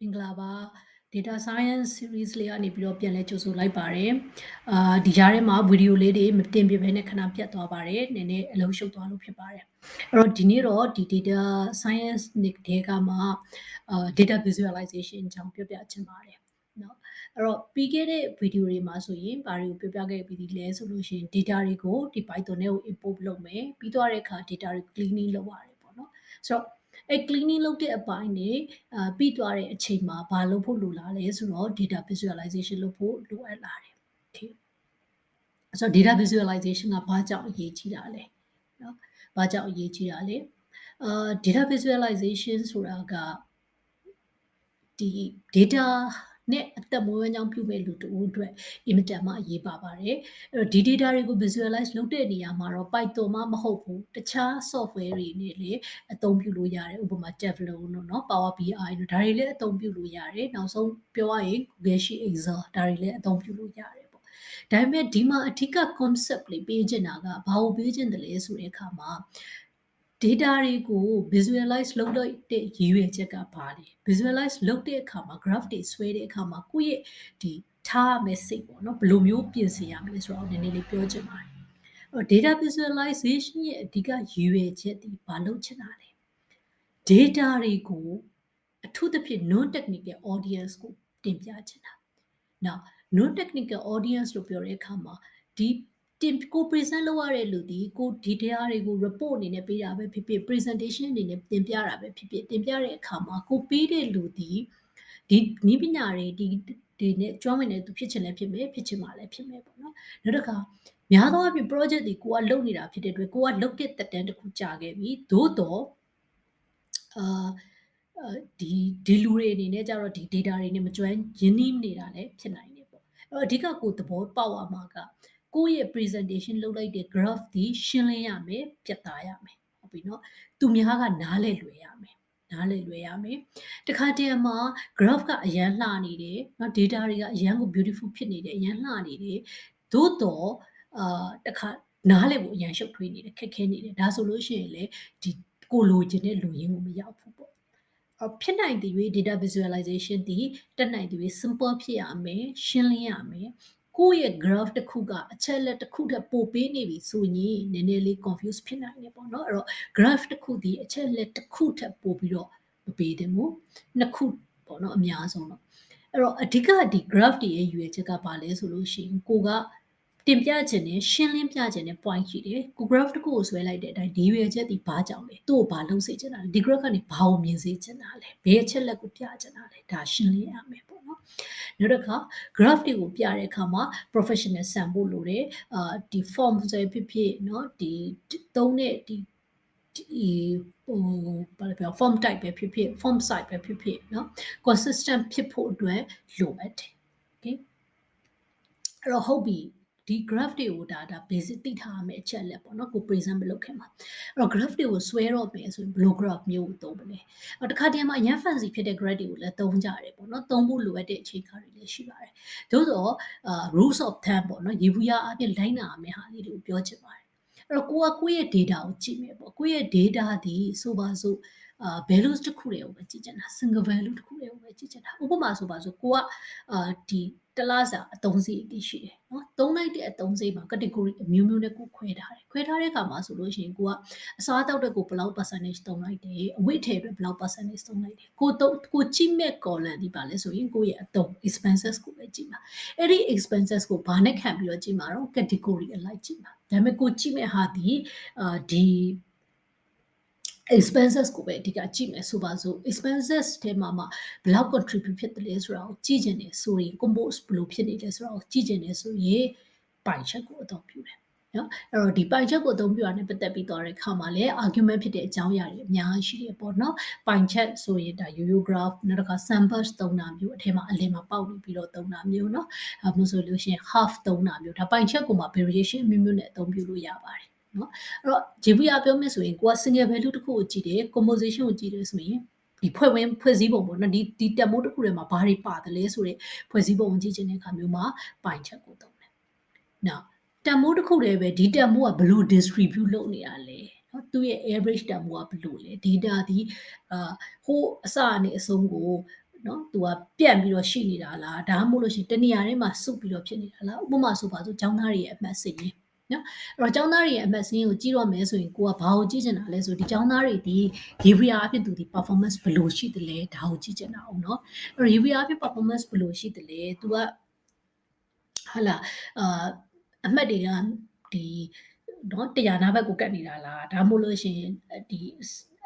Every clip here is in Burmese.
မင်္ဂလာပါ data science series လေးကနေပြီးတော့ပြန်လဲကြိုဆိုလိုက်ပါတယ်ဒီကြားထဲမှာဗီဒီယိုလေးတွေမတင်ပြဘဲနဲ့ခဏပြတ်သွားပါတယ်နည်းနည်းအလုံးရှုပ်သွားလို့ဖြစ်ပါတယ်အဲ့တော့ဒီနေ့တော့ဒီ data science တွေကမှdata visualization အကြောင်းပြောပြချင်ပါတယ်เนาะအဲ့တော့ပြီးခဲ့တဲ့ဗီဒီယိုတွေမှာဆိုရင်ဘာတွေကိုပြောပြခဲ့ပြီးလဲဆိုလို့ရှိရင် data တွေကိုဒီ Python နဲ့ကို import လုပ်မယ်ပြီးသွားတဲ့အခါ data တွေ cleaning လုပ်ရတယ်ပေါ့နော်ဆိုတော့cleaning လုပ်တဲ့အပိုင်းနေပြီးသွားတဲ့အချိန်မှာဘာလုပ်ဖို့လိုလာလဲဆိုတော့ data visualization လုပ်ဖို့လိုအပ်လာတယ် okay ဆိုတော့ data visualization ကဘာကြောင့်အရေးကြီးတာလဲเนาะဘာကြောင့်အရေးကြီးတာလဲdata visualization ဆိုတာကဒီ data နဲ့အသက်မွေးဝမ်းကြောင်းပြုမဲ့လူတို့အတွက်အင်မတန်မှအရေးပါပါတယ်အဲ့တော့ဒီ data တွေကို visualize လုပ်တဲ့နေရာမှာတော့ Python မှမဟုတ်ဘူးတခြား software တွေနဲ့လည်းအသုံးပြုလို့ရတယ်ဥပမာ Tableau တို့เนาะ Power BI တို့ဒါတွေလည်းအသုံးပြုလို့ရတယ်နောက်ဆုံးပြောရရင် Google Sheet Excel ဒါတွေလည်းအသုံးပြုလို့ရတယ်ပေါ့ဒါပေမဲ့ဒီမှာအထူး concept လေးပေးချင်တာကဘာကိုပေးချင်တယ်လဲဆိုတဲ့အခါမှာdata တွေကို visualize လုပ်တဲ့ရည်ရွယ်ချက်ကဘာလဲ visualize လုပ်တဲ့အခါမှာ graph တွေဆွဲတဲ့အခါမှာကိုယ့်ရဲ့ဒီထားရမယ့်စိတ်ပေါ့နော်ဘယ်လိုမျိုးပြင်ဆင်ရမလဲဆိုတော့နည်းနည်းလေးပြောချင်ပါတယ်data visualization ရဲ့အဓိကရည်ရွယ်ချက်ဒီဘာလုပ်ချင်တာလဲ data တွေကိုအထူးသဖြင့် non technical audience ကိုတင်ပြချင်တာ now non technical audience လို့ပြောတဲ့အခါမှာဒီကို present လုပ်ရတဲ့လူဒီကို data တွေကို report အနေနဲ့ပေးတာပဲဖြစ်ဖြစ် presentation အနေနဲ့တင်ပြတာပဲဖြစ်ဖြစ်တင်ပြတဲ့အခါမှာကိုပေးတဲ့လူဒီဒီနည်းပညာတွေနဲ့ကျွမ်းဝင်တဲ့သူဖြစ်ချင်လည်းဖြစ်မယ်ဖြစ်ချင်မှလည်းဖြစ်မယ်ပေါ့နော်နောက်တစ်ခါများသောအားဖြင့် project တွေကိုကလုပ်နေတာဖြစ်တဲ့အတွက်ကိုကလုပ်တဲ့တက်တန်းတစ်ခုကြာခဲ့ပြီသို့တော့ဒီလူတွေအနေနဲ့ကြတော့ဒီ data တွေနဲ့မကျွမ်းရင်းနှီးနေတာလည်းဖြစ်နိုင်တယ်ပေါ့အဲ့တော့အဓိကကိုသဘောပေါက်ရမှာကကိုယ့်ရဲ့ presentation လုပ်လိုက်တဲ့ graph ဒီရှင်းလင်းရမယ်ပြတ်သားရမယ်ဟုတ်ပြီနော်သူများကနားလည်လွယ်ရမယ်တခါတည်းမှာ graph ကအရန်လှနေတယ်เนาะ data တွေကအရန်ကို beautiful ဖြစ်နေတယ်အရန်လှနေတယ်သို့တော့တခါနားလည်ဖို့အရန်ရှုပ်ထွေးနေတယ်ခက်ခဲနေတယ်ဒါဆိုလို့ရှိရင်လေဒီကိုလိုချင်တဲ့လူရင်းကိုမရောက်ဘူးပေါ့ဖြစ်နိုင်သည်၍ data visualization ဒီတက်နိုင်သည်၍ simple ဖြစ်ရမယ်ရှင်းလင်းရမယ်ကိုယ့်ရဲ့ graph တစ်ခုကအချက်လက်တစ်ခုထပ်ပို့ပေးနေပြီဆိုရင်နည်းနည်းလေး confuse ဖြစ်နိုင်တယ်ပေါ့နော်အဲ့တော့ graph တစ်ခုဒီအချက်လက်တစ်ခုထပ်ပို့ပြီးတော့မပေးသင့်ဘူးနှစ်ခုပေါ့နော်အများဆုံးတော့အဲ့တော့အဓိကဒီ graph တွေရဲ့ရွေးချက်ကဘာလဲဆိုလို့ရှိရင်ကိုကတင်ပြခြင်းနဲ့ရှင်းလင်းပြခြင်းနဲ့ point ရှိတယ်ကို graph တစ်ခုကိုဆွဲလိုက်တဲ့အတိုင်းဒီရွေးချက်ဒီဘာကြောင့်လဲသူ့ကိုဘာလုပ်စေချင်တာလဲဒီ graph ကနေဘာကိုမြင်စေချင်တာလဲဘယ်အချက်လက်ကိုပြချင်တာလဲဒါရှင်းလင်းရမယ်ပေါ့နော်နောက်တစ်ခါ graph တွေကိုပြတဲ့အခါမှာ professional ဆန်ဖို့လိုတယ်ဒီ form ဆိုဖြစ်ဖြစ်เนาะဒီသုံးတဲ့ဒီဘာလဲပြော form type ပဲဖြစ်ဖြစ် form size ပဲဖြစ်ဖြစ်เนาะ consistent ဖြစ်ဖို့အတွက်လိုအပ်တယ် okay အဲ့တော့ဟုတ်ပြီဒီ graph တွေကိုဒါ basic သိထားရမယ့်အချက်လက်ပေါ့နော်ကို present မလုပ်ခင်မှာအဲ့တော့ graph တွေကိုဆွဲတော့မယ်ဆိုရင်ဘယ်လို graph မျိုးကိုသုံးမလဲအဲ့တခါတည်းမှာအရင် fancy ဖြစ်တဲ့ graph တွေကိုလည်းသုံးကြရတယ်ပေါ့နော်သုံးဖို့လိုအပ်တဲ့အခြေခံတွေလည်းရှိပါတယ်သို့တော့rules of thumb ပေါ့နော်ရေဘူးရအပြင်လိုက်နာရမယ့်ဟာလေးတွေကိုပြောချင်ပါတယ်အဲ့တော့ကိုယ့်ရဲ့ data ကိုကြည့်မယ်ပေါ့ကိုယ့်ရဲ့ data ဒီဆိုပါစို့values တစ်ခုတွေကိုပဲကြည့်ချင်တာ single value တစ်ခုတွေကိုပဲကြည့်ချင်တာဥပမာဆိုပါစို့ကိုကဒီတလားစာအသုံးစရိတ်တွေရှိတယ်เนาะသုံးလိုက်တဲ့အသုံးစရိတ်မှာ category အမျိုးမျိုးနဲ့ကိုခွဲထားတယ်ခွဲထားတဲ့အခါမှာဆိုလို့ရှိရင်ကိုကအစားအသောက်တွေကိုဘယ်လောက် percentage သုံးလိုက်တယ်အဝတ်ထည်တွေဘယ်လောက် percentage သုံးလိုက်တယ်ကိုကြည့်မဲ့ column ဒီပါလဲဆိုရင်ကိုရဲ့အသုံး expenses ကိုပဲကြည့်မှာအဲ့ဒီ expenses ကိုဘာနဲ့ခံပြီးတော့ကြည့်မှာတော့ category အလိုက်ကြည့်မှာဒါပေမဲ့ကိုကြည့်မဲ့ဟာဒီဒီ expenses ကိုပဲအဓိကကြည့်မယ်ဆိုပါစို့ expenses ထဲမှာဘယ်လောက် contribute ဖြစ်တယ်လဲဆိုတာကိုကြည့်ကျင်တယ်ဆိုရင် compose ဘယ်လိုဖြစ်နေလဲဆိုတာကိုကြည့်ကျင်တယ်ဆိုရင်ပိုင်ချက်ကိုအသုံးပြုတယ်နော်အဲ့တော့ဒီပိုင်ချက်ကိုအသုံးပြုတာနဲ့ပတ်သက်ပြီးတော့တဲ့ခါမှာလည်း argument ဖြစ်တဲ့အကြောင်းအရာတွေအများကြီးရှိတယ်ပေါ့နော်ပိုင်ချက်ဆိုရင်ဒါ yo-yo graph နောက်တစ်ခါ samples သုံးတာမျိုးအထဲမှာအလယ်မှာပေါက်နေပြီးတော့သုံးတာမျိုးနော်အဲမျိုးဆိုလို့ရှိရင် half သုံးတာမျိုးဒါပိုင်ချက်ကိုမှ variation မျိုးမျိုးနဲ့အသုံးပြုလို့ရပါတယ်နော်အဲ့တော့ GVR ပြောမယ်ဆိုရင်ကိုက single value တစ်ခုကိုကြည့်တယ် composition ကိုကြည့်တယ်ဆိုရင်ဒီဖွဲ့စည်းပုံပေါ့နော်ဒီတက်မိုးတစ်ခုထဲမှာဘာတွေပါတယ်လဲဆိုတော့ဖွဲ့စည်းပုံကိုကြည့်ခြင်းတဲ့အခါမျိုးမှာပိုင်ချက်ကိုသုံးတယ်။ Now တက်မိုးတစ်ခုတည်းပဲဒီတက်မိုးကဘယ်လို distribute လုပ်နေတာလဲနော်သူရဲ့ average တက်မိုးကဘယ်လိုလဲ data ဒီဟိုအစအနေအဆုံးကို နော်သူကပြန့်ပြီးတော့ရှိနေတာလားဒါမှမဟုတ်လို့ရှိရင်တနေရာထဲမှာစုပြီးတော့ဖြစ်နေတာလားဥပမာဆိုပါစို့ကျောင်းသားတွေရဲ့အမှတ်စရင်းနော်အဲ့တော့ကျောင်းသားတွေရဲ့အမှတ်စရင်းကိုကြည့်တော့မယ်ဆိုရင်ကိုကဘာကိုကြည့်ချင်တာလဲဆိုဒီကျောင်းသားတွေဒီရေဗီယာအဖြစ်သူဒီ performance ဘယ်လိုရှိတယ်လဲဒါကိုကြည့်ချင်တာအောင်နော်အဲ့တော့ရေဗီယာအဖြစ် performance ဘယ်လိုရှိတယ်လဲသူကဟာလာအမှတ်တွေကဒီနော်တရားနာဘက်ကိုကတ်နေတာလားဒါမှမဟုတ်လို့ရှိရင်ဒီ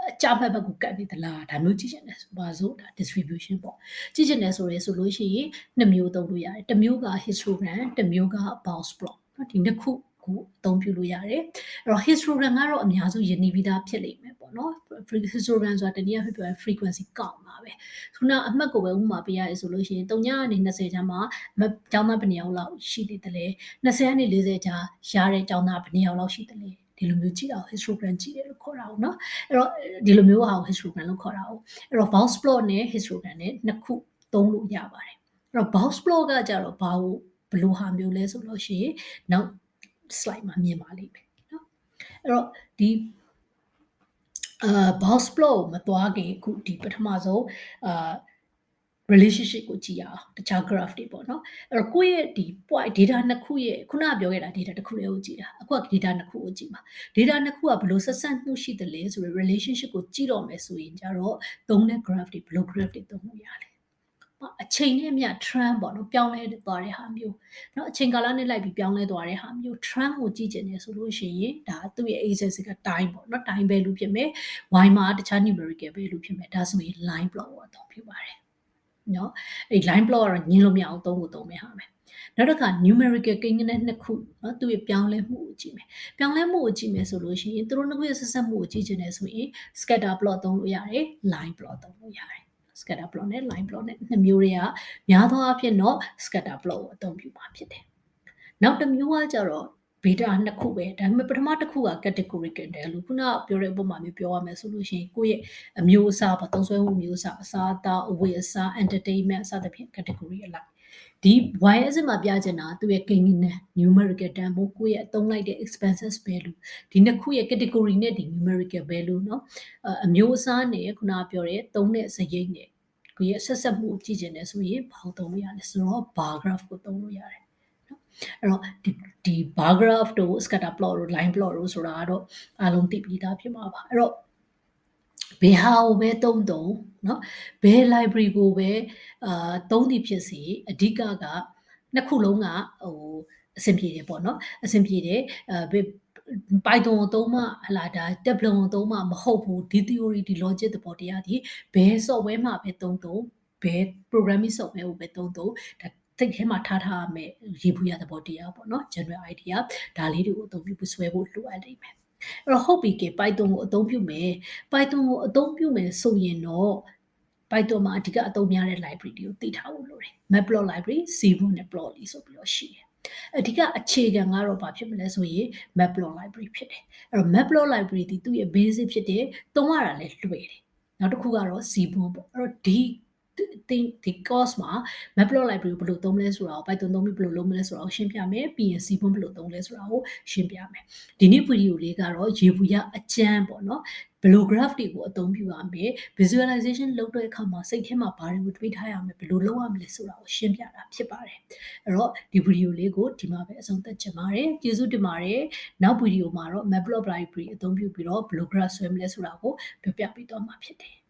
အကြဘက်ကိုကတ်နေသလားဒါမျိုးကြည့်ချင်တယ်ဆိုပါစို့ဒါ distribution ပေါ့ကြည့်ချင်တယ်ဆိုလို့ရှိရင်နှစ်မျိုးသုံးလို့ရတယ်တစ်မျိုးက histogram တစ်မျိုးက bounce block နော်ဒီနှစ်ခုကိုအသုံးပြုလို့ရတယ်အဲ့တော့ histogram ကတော့အများစုယဉ်နေပြီးသားဖြစ်လိမ့်မယ်ပေါ့နော် histogram ဆိုတာတနည်းအားဖြင့်ပြောရင် frequency count ပါပဲခုနအမှတ်ကိုပဲဥပမာပေးရတယ်ဆိုလို့ရှိရင်3ညကနေ20ကျမ်းမှာကျောင်းသားဘယ်နှစ်ယောက်လောက်ရှိနေတယ်လဲ20ကနေ40ကျမ်းရတဲ့ကျောင်းသားဘယ်နှစ်ယောက်လောက်ရှိတယ်လဲဒီလိုမျိုးကြည့်တာ histogram ကြည့်တယ်လို့ခေါ်တာပေါ့နော်အဲ့တော့ဒီလိုမျိုးဟာ histogram လို့ခေါ်တာပေါ့အဲ့တော့ bounce plot နဲ့ histogram နဲ့နှစ်ခုသုံးလို့ရပါတယ်အဲ့တော့ bounce plot ကကြတော့ဘာကိုဘယ်လိုဟာမျိုးလဲဆိုလို့ရှိရင်နောက် slide မှာမြင်ပါလိမ့်မယ်နော်အဲ့တော့ဒီbounce plot ကိုမသွားခင်အခုဒီပထမဆုံးrelationship ကိုကြည့်ရအောင်တခြား graph တွေပေါ့နော်အဲ့တော့ကိုယ့်ရဲ့ဒီ point data နှစ်ခုရဲ့ခုနကပြောခဲ့တာ data တစ်ခုလေးကိုကြည့်တာအခုက data နှစ်ခုကိုကြည့်ပါ data နှစ်ခုကဘယ်လိုဆက်ဆက်မှုရှိတယ်လဲဆိုရယ် relationship ကိုကြည့်တော့မယ်ဆိုရင်ကြတော့သုံးတဲ့ graph တွေဘယ်လို graph တွေသုံးလို့ရလဲအချိန်နဲ့အမျှ trend ပေါ့နော်ပြောင်းလဲသွားတဲ့ဟာမျိုးเนาะအချိန်ကာလနဲ့လိုက်ပြီးပြောင်းလဲသွားတဲ့ဟာမျိုး trend ကိုကြည့်ကျင်တယ်ဆိုလို့ရှိရင်ဒါသူ့ရဲ့ axis က time ပေါ့နော် time value ဖြစ်မယ် y မှာတခြား numerical value ဖြစ်မယ်ဒါဆိုရင် line plot ကိုအသုံးပြုပါတယ်เนาะအဲ့ line plot ကတော့ညင်းလို့မရအောင်သုံးဖို့သုံးမယ်ဟာမယ်နောက်တစ်ခါ numerical ကိန်းဂဏန်းနှစ်ခုเนาะသူ့ရဲ့ပြောင်းလဲမှုကိုကြည့်မယ်ပြောင်းလဲမှုကိုကြည့်မယ်ဆိုလို့ရှိရင်သူတို့နှစ်ခုရဲ့ဆက်ဆက်မှုကိုကြည့်ချင်တယ်ဆိုရင် scatter plot သုံးလို့ရတယ် line plot သုံးလို့ရတယ် scatter plot နဲ့ line plot နဲ့နှစ်မျိုးတွေကများသောအားဖြင့်တော့ scatter plot ကိုအသုံးပြုမှာဖြစ်တယ်နောက်တစ်မျိုးကကြတော့ beta နှစ်ခုပဲဒါပေမဲ့ပထမတစ်ခုက categorical တယ်လို့ခုနကပြောတဲ့ပုံမှာမျိုးပြောရမယ်ဆိုလို့ရှိရင်ကိုယ့်ရဲ့အမျိုးအစားပေါ့သုံးစွဲမှုမျိုးအစားအစားအသောက်အဝတ်အစား entertainment စသဖြင့် category အလိုက်ဒီ y axis မှာပြချင်တာသူ့ရဲ့ကိန်းဂဏန်း numerical တန်ဖိုးကိုယ့်ရဲ့အသုံးလိုက်တဲ့ expenses value ဒီနှစ်ခုရဲ့ category နဲ့ဒီ numerical value เนาะအမျိုးအစားနဲ့ခုနကပြောတဲ့သုံးတဲ့စရိတ်နဲ့ကိုယ့်ရဲ့ဆက်ဆက်မှုကိုကြည့်ချင်တယ်ဆိုရင်ဘာကိုသုံးလို့ရလဲဆိုတော့ bar graph ကိုသုံးလို့ရတယ်အဲ့တော့ဒီ bar graph တို့ scatter plot တို့ line plot တို့ဆိုတာကတော့အားလုံးသိပြီးသားဖြစ်မှာပါအဲ့တော့ဘယ်ဟာကိုပဲသုံးသုံးเนาะဘယ် library ကိုပဲသုံးသည်ဖြစ်စေအဓိကကနှစ်ခုလုံးကအဆင်ပြေတယ်ပေါ့เนาะအဆင်ပြေတယ်Python ကိုသုံးမှဟလာဒါ Tableau ကိုသုံးမှမဟုတ်ဘူးဒီ theory ဒီ logic သဘောတရားဒီဘယ် software မှာပဲသုံးဘယ် programming software ကိုပဲသုံးဒါစိတ်ထဲမှာထားရမယ်ရေဘူးရသဘောတရားပေါ့နော် general idea ဒါလေးတွေကိုအသုံးပြုဆွဲဖို့လိုအပ်နေမယ်အဲ့တော့ဟုတ်ပြီက Python ကိုအသုံးပြုမယ် Python ကိုအသုံးပြုမယ်ဆိုရင်တော့ Python မှာအဓိကအသုံးများတဲ့ library တွေကိုသိထားဖို့လိုတယ် matplotlib library cbun နဲ့ plotly ဆိုပြီးတော့ရှိတယ်အဓိကအခြေခံကတော့ဘာဖြစ်မလဲဆိုရင် matplot library ဖြစ်တယ်အဲ့တော့ matplot library ဒီသူ့ရဲ့ basic ဖြစ်တယ်သုံးရတာလည်းလွယ်တယ်နောက်တစ်ခုကတော့ cbun ပေါ့အဲ့တော့ဒီ course မှာ matplot library ဘယ်လိုသုံးလဲဆိုတာကို Python သုံးပြီးဘယ်လိုလုပ်မလဲဆိုတာကိုရှင်းပြမယ်ပြီးရင် cbun ဘယ်လိုသုံးလဲဆိုတာကိုရှင်းပြမယ်ဒီနေ့ video လေးကတော့ရေဘူးရအကျမ်းပေါ့နော်ဘယ်လို graph တွေကိုအသုံးပြုရမလဲ visualization လုပ်တဲ့အခါမှာစိတ်ထဲမှာဘာတွေကိုတွေးထားရမလဲဘယ်လိုလုပ်ရမလဲဆိုတာကိုရှင်းပြတာဖြစ်ပါတယ်အဲ့တော့ဒီ video လေးကိုဒီမှာပဲအဆုံးသတ်ချင်ပါတယ်ကျေးဇူးတင်ပါတယ်နောက် video မှာတော့ matplotlib library အသုံးပြုပြီးတော့ဘယ်လို graph ဆွဲမလဲဆိုတာကိုပြောပြပေးသွားမှာဖြစ်တယ်